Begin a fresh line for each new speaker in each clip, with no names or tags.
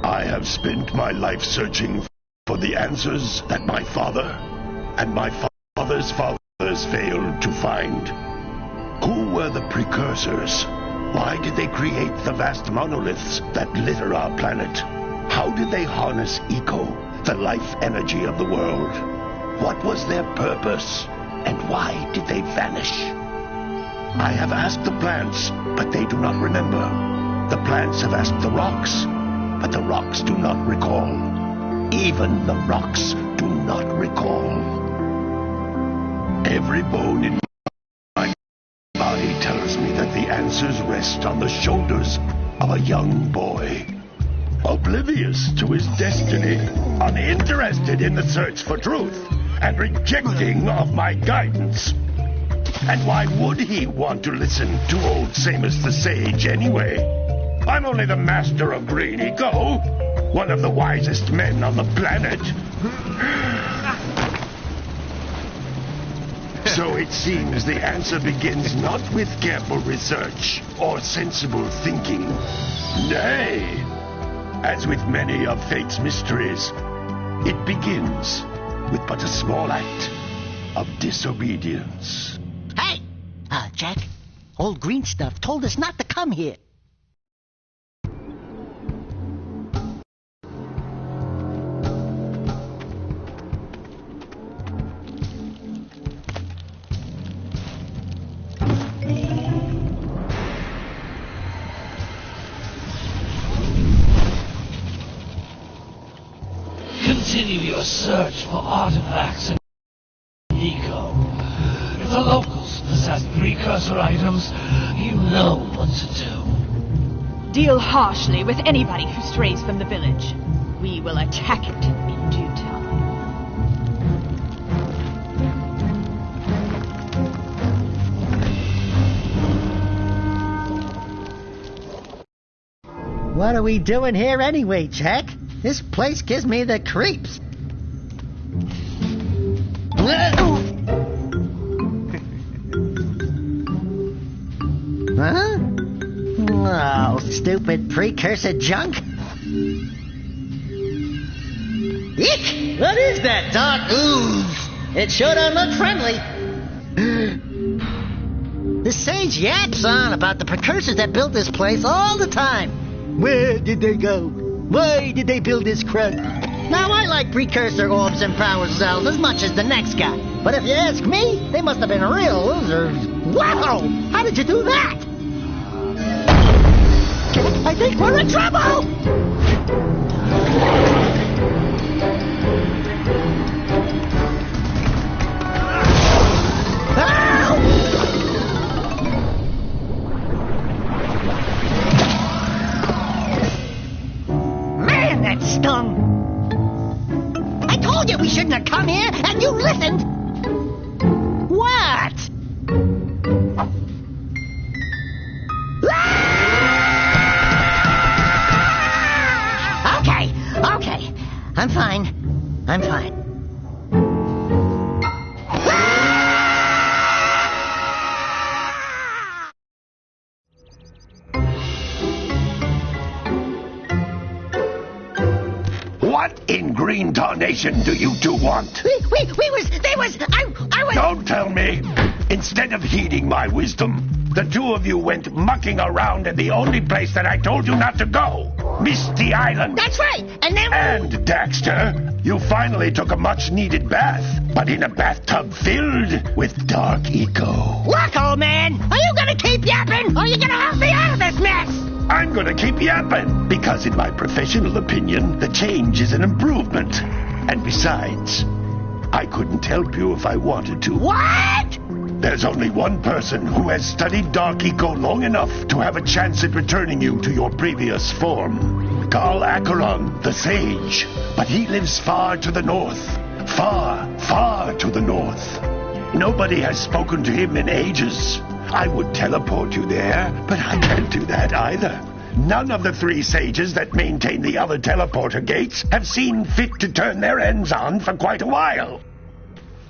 I have spent my life searching for the answers that my father and my father's fathers failed to find. Who were the precursors? Why did they create the vast monoliths that litter our planet? How did they harness eco, the life energy of the world? What was their purpose? And why did they vanish? I have asked the plants, but they do not remember. The plants have asked the rocks, but the rocks do not recall. Even the rocks do not recall. Every bone in my body tells me that the answers rest on the shoulders of a young boy. Oblivious to his destiny, uninterested in the search for truth, and rejecting of my guidance. And why would he want to listen to old Samus the Sage anyway? I'm only the master of green eco, one of the wisest men on the planet. So it seems the answer begins not with careful research or sensible thinking. Nay, as with many of fate's mysteries, it begins with but a small act of disobedience.
Hey! Jack, old green stuff told us not to come here.
Continue your search for artifacts and eco. If the locals possess precursor items, you know what to do.
Deal harshly with anybody who strays from the village. We will attack it in due time.
What are we doing here anyway, Jack? This place gives me the creeps. Huh? Oh, stupid precursor junk. Eek! What is that dark ooze? It sure don't look friendly. The sage yaps on about the precursors that built this place all the time. Where did they go? Why did they build this crud? Now, I like precursor orbs and power cells as much as the next guy. But if you ask me, they must have been real losers. Wow! How did you do that? I think we're in trouble! Man, that stung! I told you we shouldn't have come here, and you listened! What? Okay. I'm fine.
What in green tarnation do you two want?
I was...
Don't tell me! Instead of heeding my wisdom, the two of you went mucking around in the only place that I told you not to go. Misty Island.
That's right, and then...
And, Daxter, you finally took a much-needed bath, but in a bathtub filled with dark eco.
Look, old man, are you gonna keep yapping, or are you gonna help me out of this mess?
I'm gonna keep yapping, because in my professional opinion, the change is an improvement. And besides, I couldn't help you if I wanted to.
What?
There's only one person who has studied Dark Eco long enough to have a chance at returning you to your previous form. Carl Acheron, the Sage. But he lives far to the north. Far, far to the north. Nobody has spoken to him in ages. I would teleport you there, but I can't do that either. None of the three sages that maintain the other teleporter gates have seen fit to turn their ends on for quite a while.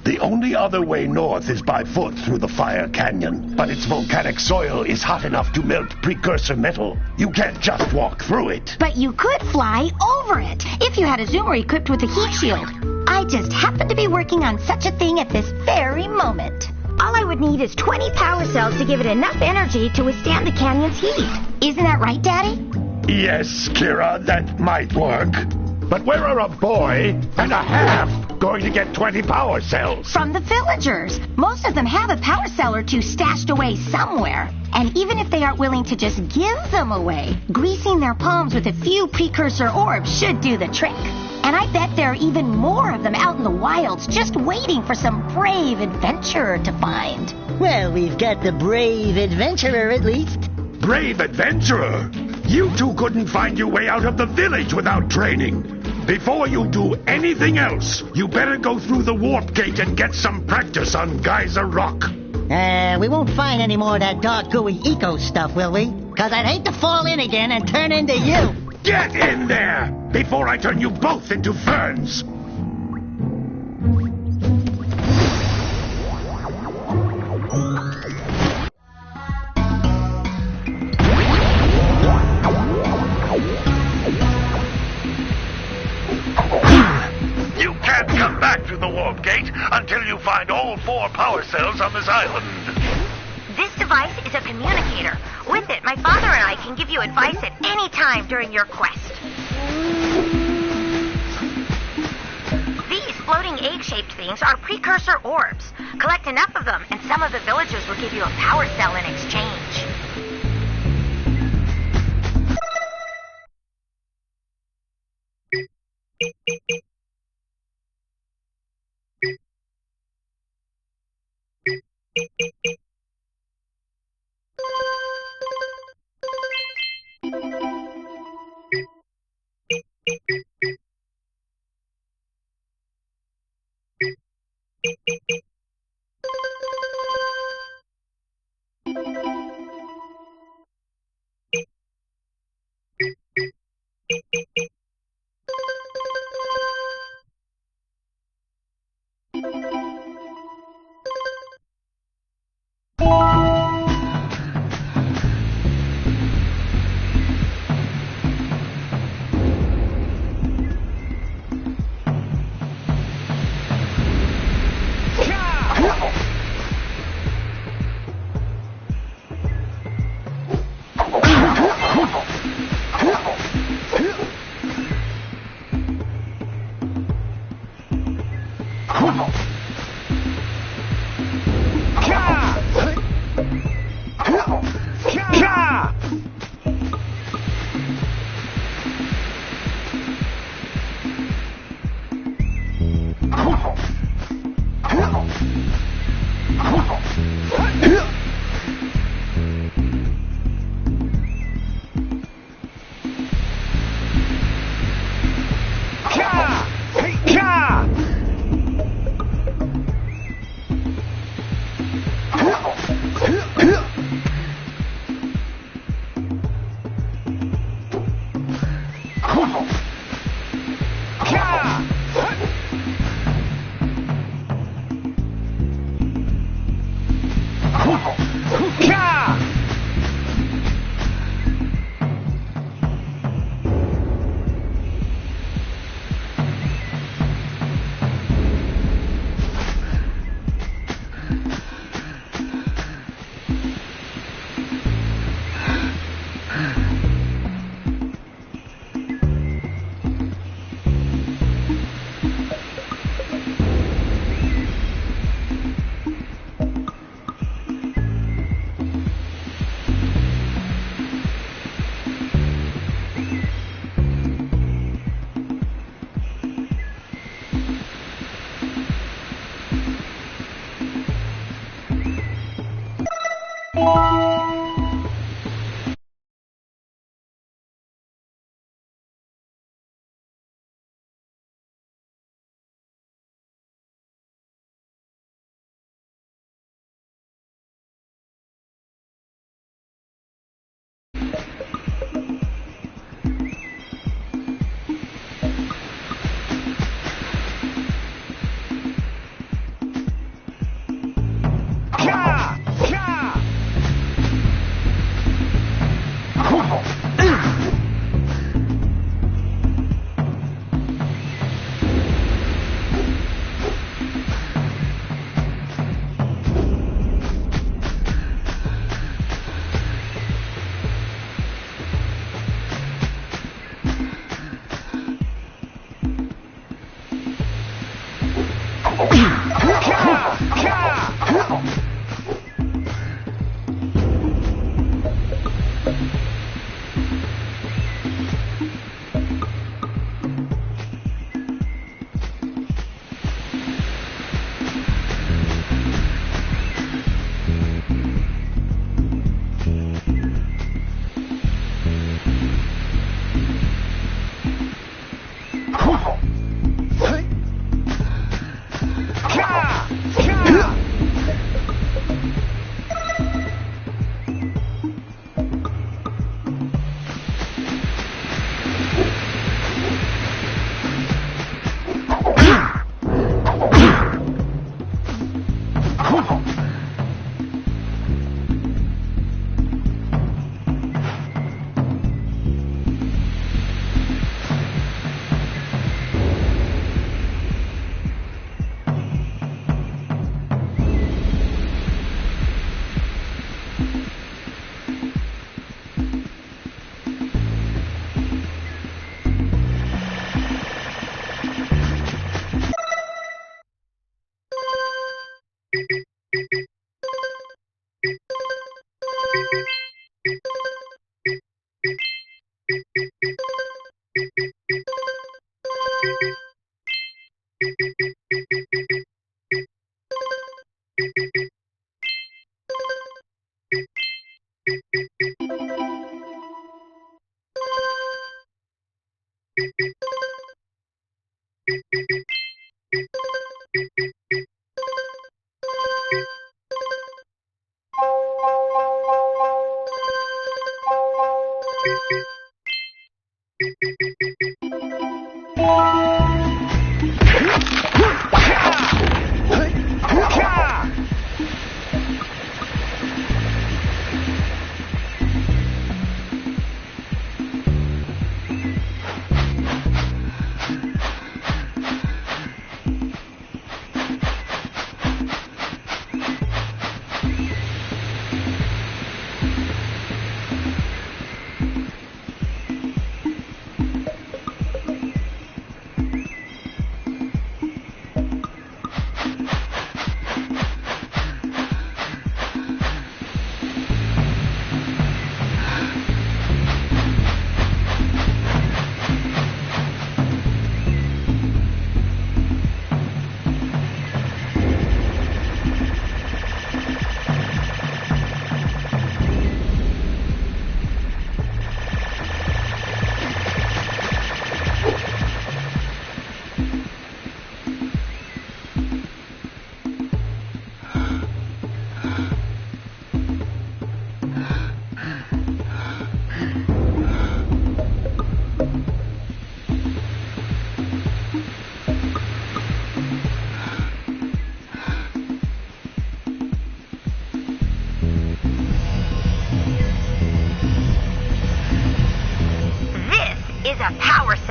The only other way north is by foot through the Fire Canyon, but its volcanic soil is hot enough to melt precursor metal. You can't just walk through it.
But you could fly over it if you had a zoomer equipped with a heat shield. I just happen to be working on such a thing at this very moment. All I would need is 20 power cells to give it enough energy to withstand the canyon's heat. Isn't that right, Daddy?
Yes, Kira, that might work. But where are a boy and a half going to get 20 power cells?
From the villagers. Most of them have a power cell or two stashed away somewhere. And even if they aren't willing to just give them away, greasing their palms with a few precursor orbs should do the trick. And I bet there are even more of them out in the wilds just waiting for some brave adventurer to find.
Well, we've got the brave adventurer at least.
Brave adventurer? You two couldn't find your way out of the village without training. Before you do anything else, you better go through the warp gate and get some practice on Geyser Rock.
We won't find any more of that dark gooey eco stuff, will we? 'Cause I'd hate to fall in again and turn into you.
Get in there before I turn you both into ferns. You can't come back through the warp gate until you find all 4 power cells on this island.
This device is a communicator. With it, my father and I can give you advice at any time during your quest. These floating egg-shaped things are precursor orbs. Collect enough of them, and some of the villagers will give you a power cell in exchange.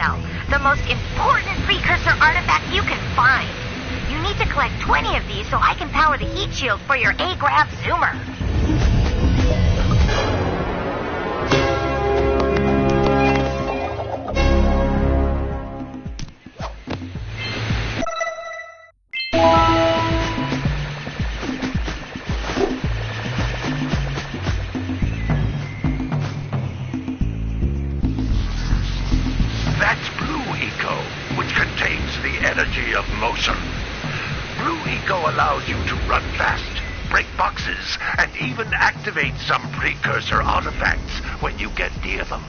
cell, the most important precursor artifact you can find. You need to collect 20 of these so I can power the heat shield for your A-Grav zoomer.
That's Blue Eco, which contains the energy of motion. Blue Eco allows you to run fast, break boxes, and even activate some precursor artifacts when you get near them.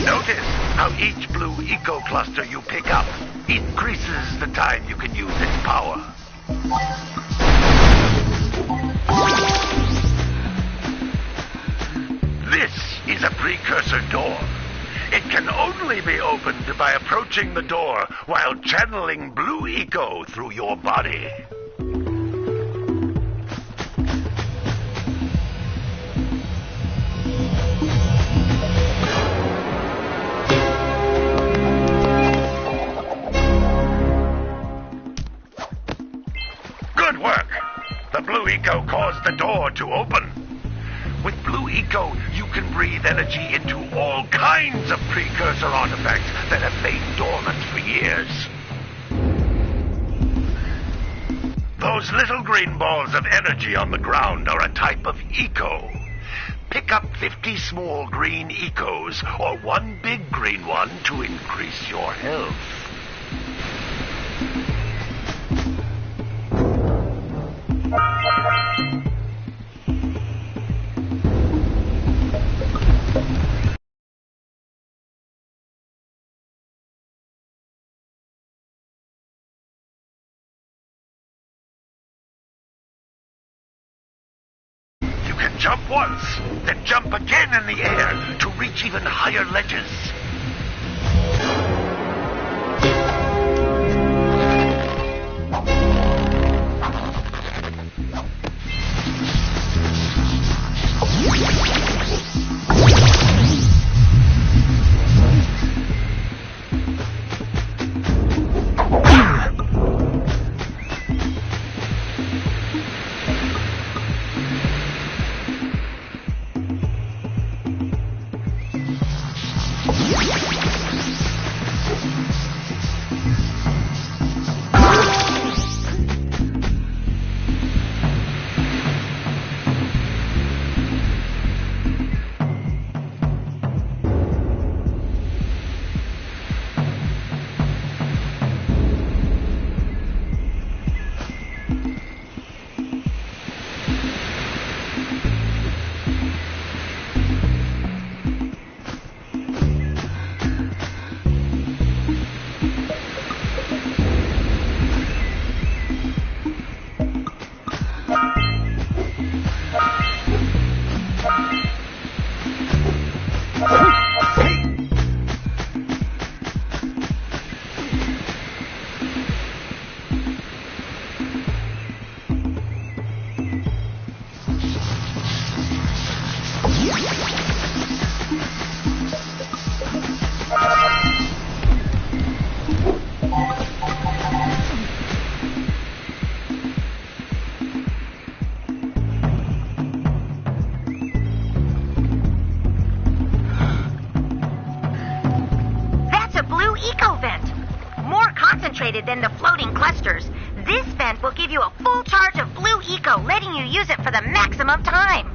Notice how each Blue Eco cluster you pick up increases the time you can use its power. This is a precursor door. It can only be opened by approaching the door while channeling Blue Eco through your body. Good work! The Blue Eco caused the door to open. With Blue Eco, you can breathe energy into all kinds of precursor artifacts that have lain dormant for years. Those little green balls of energy on the ground are a type of Eco. Pick up 50 small green Ecos or one big green one to increase your health. You can jump once, then jump again in the air to reach even higher ledges.
Than the floating clusters. This vent will give you a full charge of Blue Eco, letting you use it for the maximum time.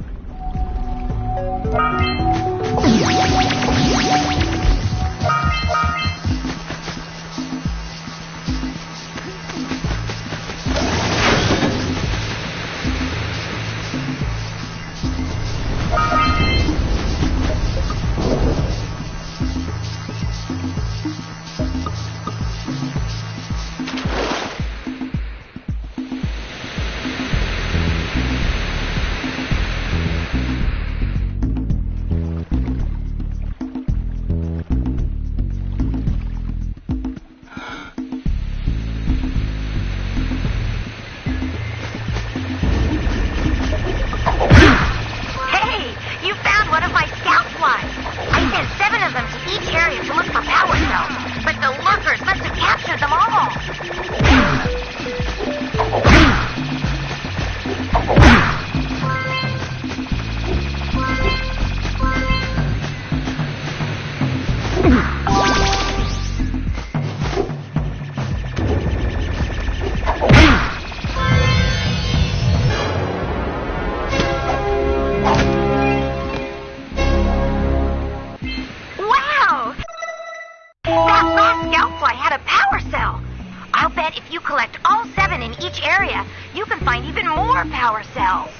bet if you collect all 7 in each area, you can find even more power cells.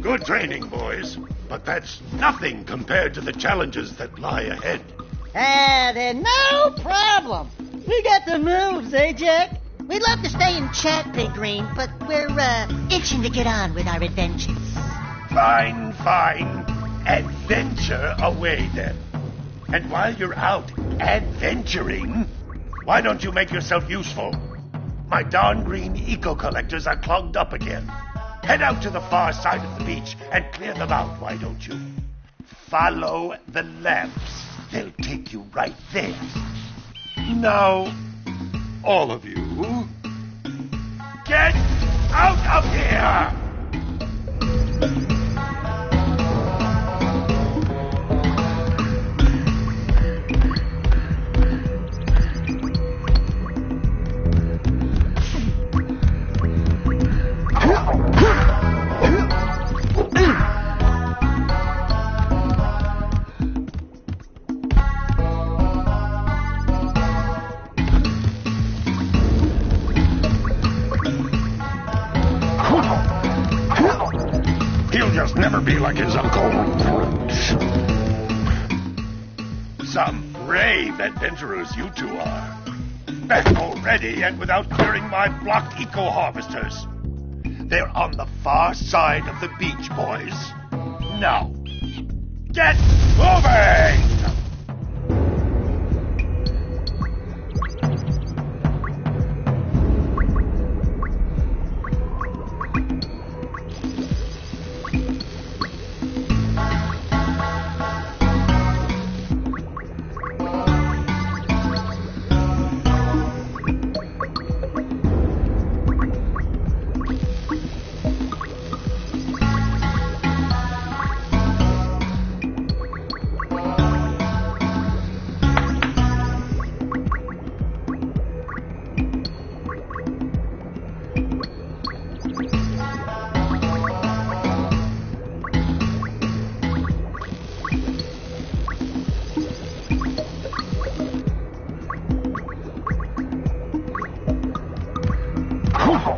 Good training, boys, but that's nothing compared to the challenges that lie ahead.
Then no problem. We got the moves, eh, Jack? We'd love to stay and chat, Big Green, but we're, itching to get on with our adventures.
Fine. Adventure away, then. And while you're out adventuring, why don't you make yourself useful? My darn green eco-collectors are clogged up again. Head out to the far side of the beach and clear them out, why don't you? Follow the lamps. They'll take you right there. Now, all of you, get out of here! Never be like his uncle. Some brave adventurers you two are. Back already and without clearing my blocked eco-harvesters. They're on the far side of the beach, boys. Now, get moving!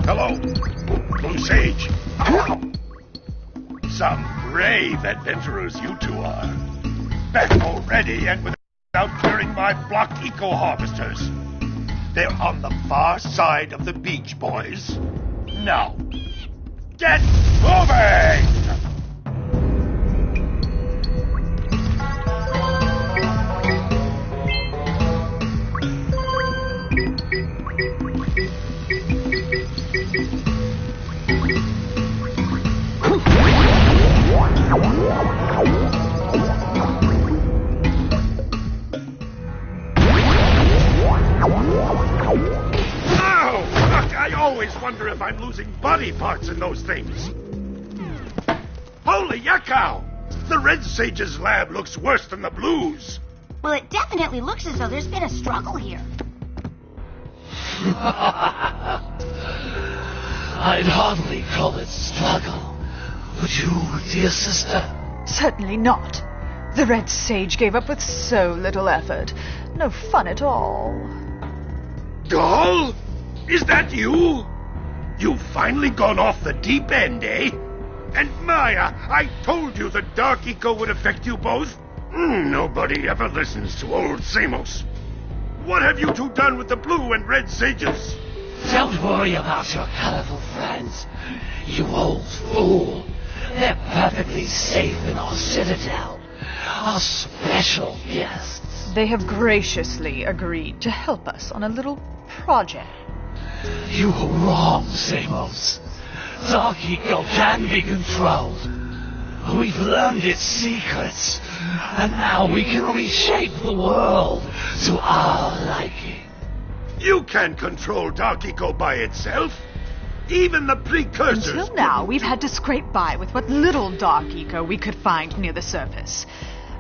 Hello, Blue Sage. Some brave adventurers you two are. Back already and without clearing my blocked eco-harvesters. They're on the far side of the beach, boys. Now, get moving! I always wonder if I'm losing body parts in those things. Holy yakkow! The Red Sage's lab looks worse than the Blue's.
Well, it definitely looks as though there's been a struggle here.
I'd hardly call it struggle. Would you, dear sister?
Certainly not. The Red Sage gave up with so little effort. No fun at all.
Doll? Is that you? You've finally gone off the deep end, eh? And Maya, I told you the dark eco would affect you both. Nobody ever listens to old Samos. What have you two done with the Blue and Red Sages?
Don't worry about your colorful friends, you old fool. They're perfectly safe in our citadel. Our special guests.
They have graciously agreed to help us on a little project.
You were wrong, Samos. Dark Eco can be controlled. We've learned its secrets, and now we can reshape the world to our liking.
You can't control Dark Eco by itself. Even the precursors...
Until now, we've had to scrape by with what little dark eco we could find near the surface.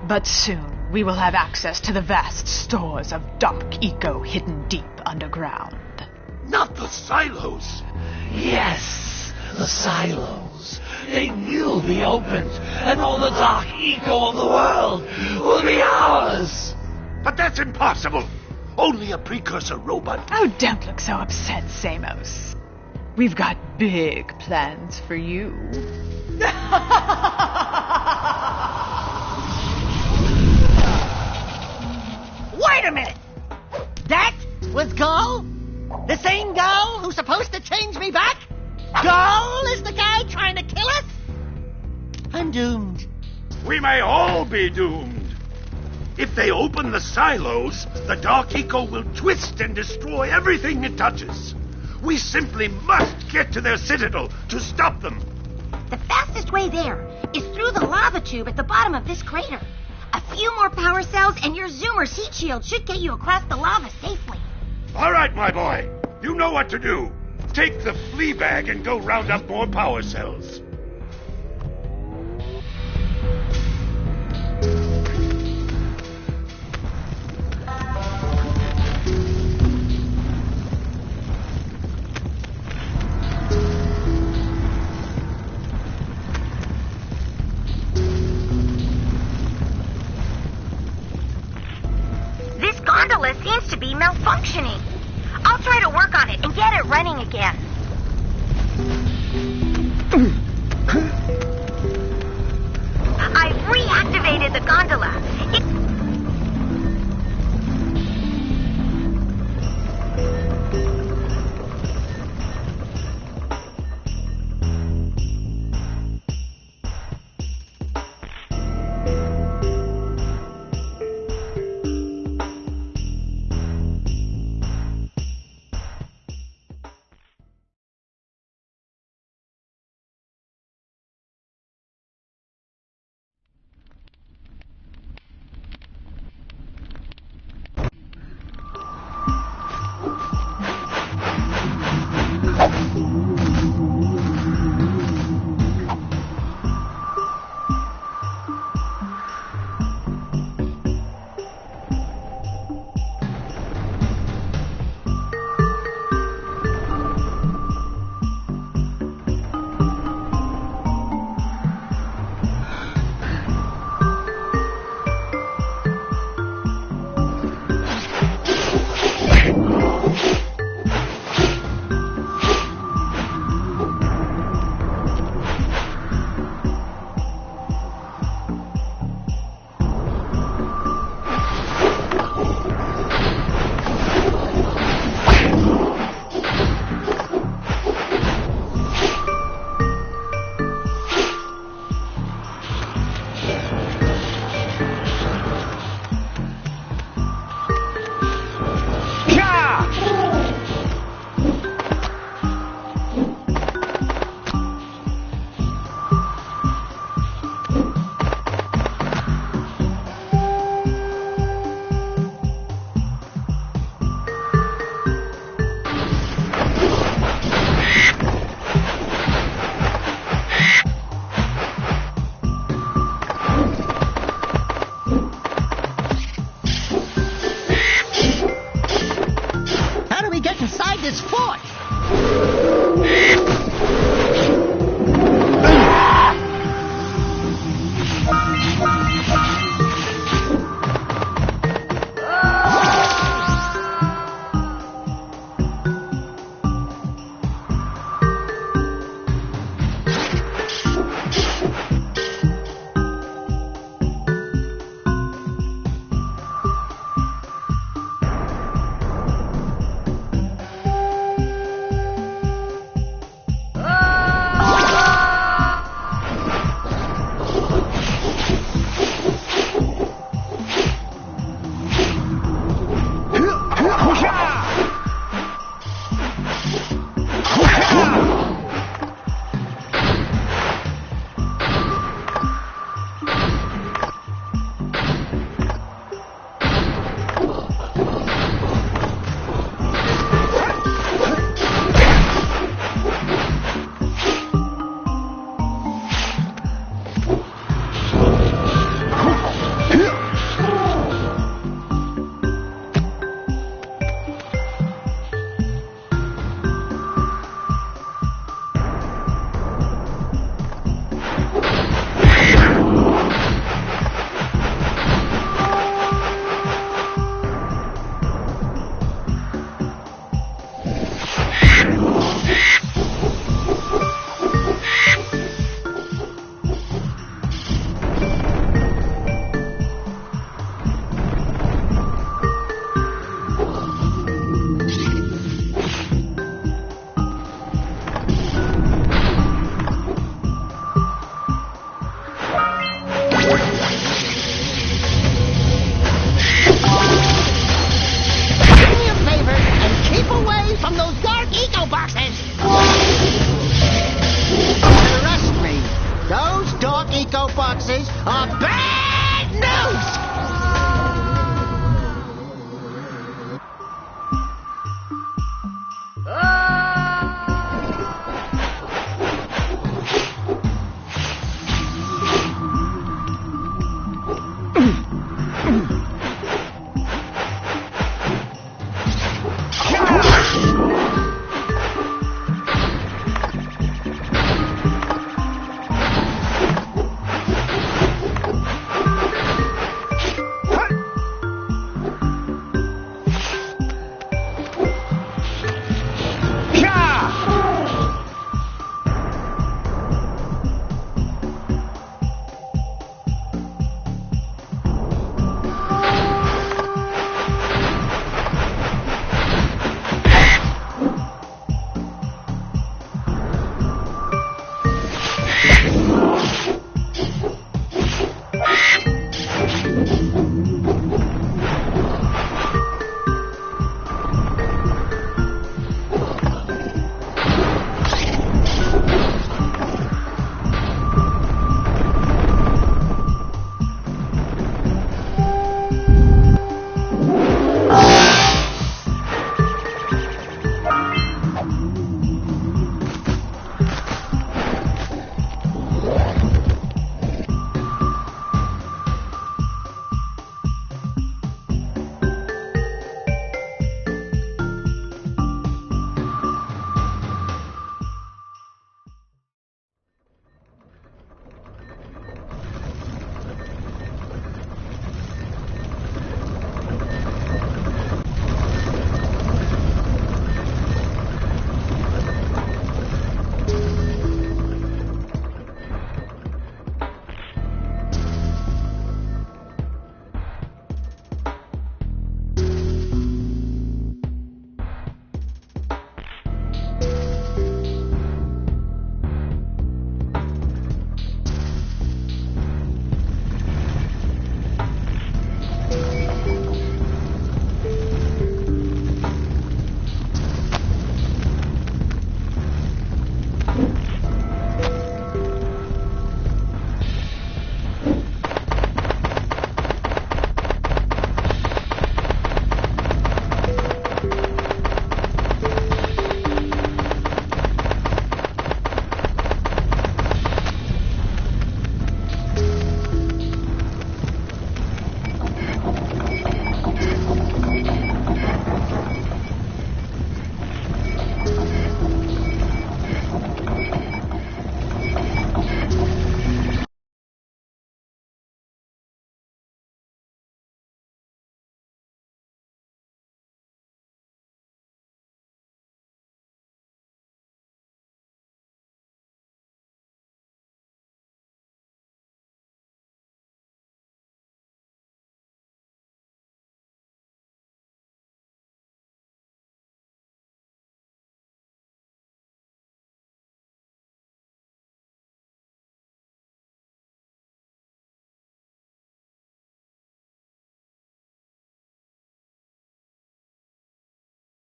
But soon, we will have access to the vast stores of dark eco hidden deep underground.
Not the silos!
Yes, the silos. They will be opened, and all the dark eco of the world will be ours!
But that's impossible! Only a precursor robot...
Oh, don't look so upset, Samos. We've got big plans for you.
Wait a minute! That was Gull? The same Gull who's supposed to change me back? Gull is the guy trying to kill us? I'm doomed.
We may all be doomed. If they open the silos, the dark eco will twist and destroy everything it touches. We simply must get to their citadel to stop them.
The fastest way there is through the lava tube at the bottom of this crater. A few more power cells and your Zoomer's heat shield should get you across the lava safely.
All right, my boy. You know what to do. Take the flea bag and go round up more power cells.
This gondola seems to be malfunctioning. I'll try to work on it and get it running again. I've reactivated the gondola.
How do we get inside this fort?